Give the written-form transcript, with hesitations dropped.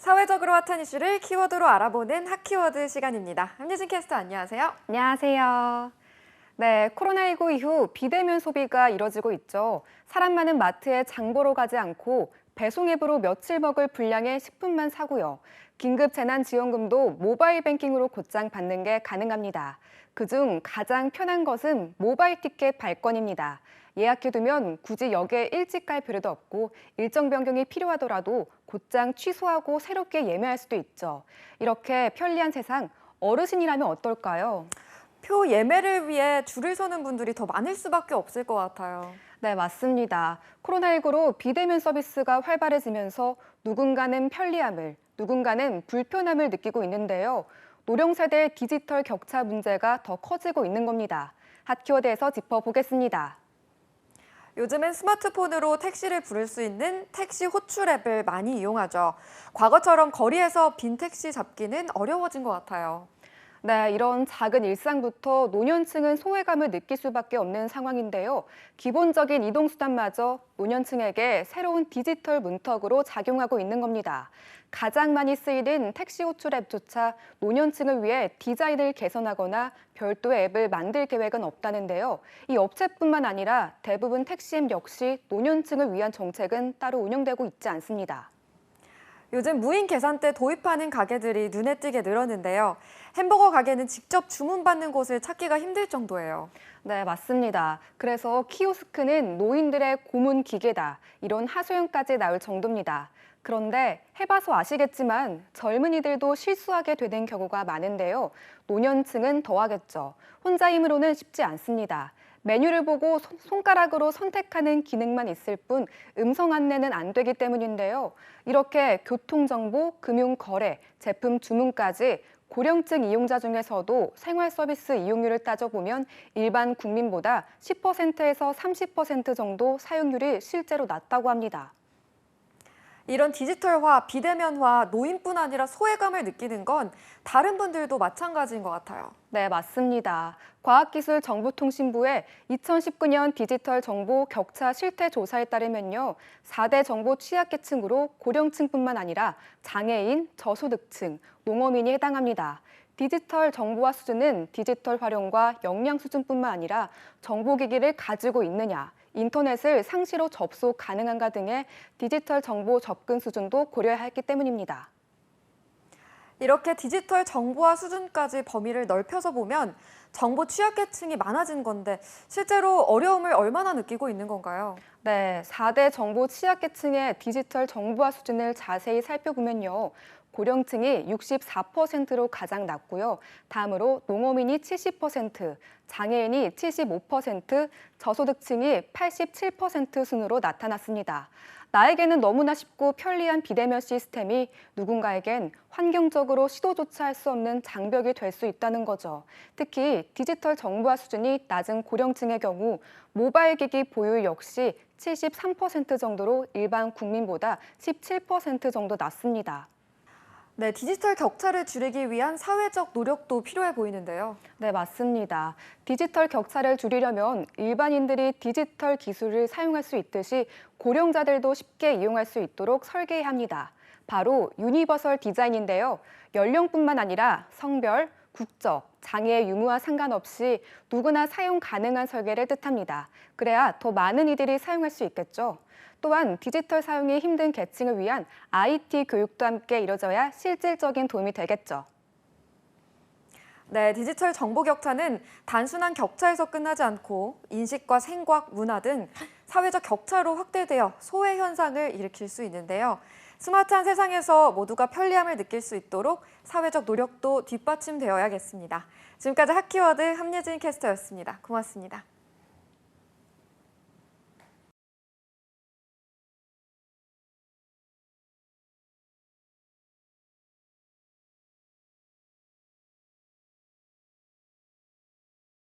사회적으로 핫한 이슈를 키워드로 알아보는 핫키워드 시간입니다. 함예진 캐스터 안녕하세요. 안녕하세요. 네, 코로나19 이후 비대면 소비가 이뤄지고 있죠. 사람 많은 마트에 장 보러 가지 않고 배송 앱으로 며칠 먹을 분량의 식품만 사고요. 긴급 재난지원금도 모바일 뱅킹으로 곧장 받는 게 가능합니다. 그중 가장 편한 것은 모바일 티켓 발권입니다. 예약해두면 굳이 역에 일찍 갈 필요도 없고 일정 변경이 필요하더라도 곧장 취소하고 새롭게 예매할 수도 있죠. 이렇게 편리한 세상, 어르신이라면 어떨까요? 표 예매를 위해 줄을 서는 분들이 더 많을 수밖에 없을 것 같아요. 네, 맞습니다. 코로나19로 비대면 서비스가 활발해지면서 누군가는 편리함을, 누군가는 불편함을 느끼고 있는데요. 노령 세대의 디지털 격차 문제가 더 커지고 있는 겁니다. 핫키워드에서 짚어보겠습니다. 요즘은 스마트폰으로 택시를 부를 수 있는 택시 호출 앱을 많이 이용하죠. 과거처럼 거리에서 빈 택시 잡기는 어려워진 것 같아요. 네, 이런 작은 일상부터 노년층은 소외감을 느낄 수밖에 없는 상황인데요. 기본적인 이동수단마저 노년층에게 새로운 디지털 문턱으로 작용하고 있는 겁니다. 가장 많이 쓰이는 택시 호출 앱조차 노년층을 위해 디자인을 개선하거나 별도의 앱을 만들 계획은 없다는데요. 이 업체뿐만 아니라 대부분 택시 앱 역시 노년층을 위한 정책은 따로 운영되고 있지 않습니다. 요즘 무인 계산대 도입하는 가게들이 눈에 띄게 늘었는데요. 햄버거 가게는 직접 주문받는 곳을 찾기가 힘들 정도예요. 네, 맞습니다. 그래서 키오스크는 노인들의 고문 기계다, 이런 하소연까지 나올 정도입니다. 그런데 해봐서 아시겠지만 젊은이들도 실수하게 되는 경우가 많은데요. 노년층은 더하겠죠. 혼자 힘으로는 쉽지 않습니다. 메뉴를 보고 손가락으로 선택하는 기능만 있을 뿐 음성 안내는 안 되기 때문인데요. 이렇게 교통정보, 금융거래, 제품 주문까지 고령층 이용자 중에서도 생활 서비스 이용률을 따져보면 일반 국민보다 10%에서 30% 정도 사용률이 실제로 낮다고 합니다. 이런 디지털화, 비대면화, 노인뿐 아니라 소외감을 느끼는 건 다른 분들도 마찬가지인 것 같아요. 네, 맞습니다. 과학기술정보통신부의 2019년 디지털 정보 격차 실태 조사에 따르면요. 4대 정보 취약계층으로 고령층뿐만 아니라 장애인, 저소득층, 농어민이 해당합니다. 디지털 정보화 수준은 디지털 활용과 역량 수준뿐만 아니라 정보기기를 가지고 있느냐, 인터넷을 상시로 접속 가능한가 등의 디지털 정보 접근 수준도 고려해야 하기 때문입니다. 이렇게 디지털 정보화 수준까지 범위를 넓혀서 보면 정보 취약계층이 많아진 건데 실제로 어려움을 얼마나 느끼고 있는 건가요? 네, 4대 정보 취약계층의 디지털 정보화 수준을 자세히 살펴보면요. 고령층이 64%로 가장 낮고요. 다음으로 농어민이 70%, 장애인이 75%, 저소득층이 87% 순으로 나타났습니다. 나에게는 너무나 쉽고 편리한 비대면 시스템이 누군가에겐 환경적으로 시도조차 할 수 없는 장벽이 될 수 있다는 거죠. 특히 디지털 정보화 수준이 낮은 고령층의 경우 모바일 기기 보유 역시 73% 정도로 일반 국민보다 17% 정도 낮습니다. 네, 디지털 격차를 줄이기 위한 사회적 노력도 필요해 보이는데요. 네, 맞습니다. 디지털 격차를 줄이려면 일반인들이 디지털 기술을 사용할 수 있듯이 고령자들도 쉽게 이용할 수 있도록 설계해야 합니다. 바로 유니버설 디자인인데요. 연령뿐만 아니라 성별, 국적, 장애의 유무와 상관없이 누구나 사용 가능한 설계를 뜻합니다. 그래야 더 많은 이들이 사용할 수 있겠죠. 또한 디지털 사용이 힘든 계층을 위한 IT 교육도 함께 이뤄져야 실질적인 도움이 되겠죠. 네, 디지털 정보 격차는 단순한 격차에서 끝나지 않고 인식과 생각, 문화 등 사회적 격차로 확대되어 소외 현상을 일으킬 수 있는데요. 스마트한 세상에서 모두가 편리함을 느낄 수 있도록 사회적 노력도 뒷받침되어야겠습니다. 지금까지 핫키워드 함예진 캐스터였습니다. 고맙습니다.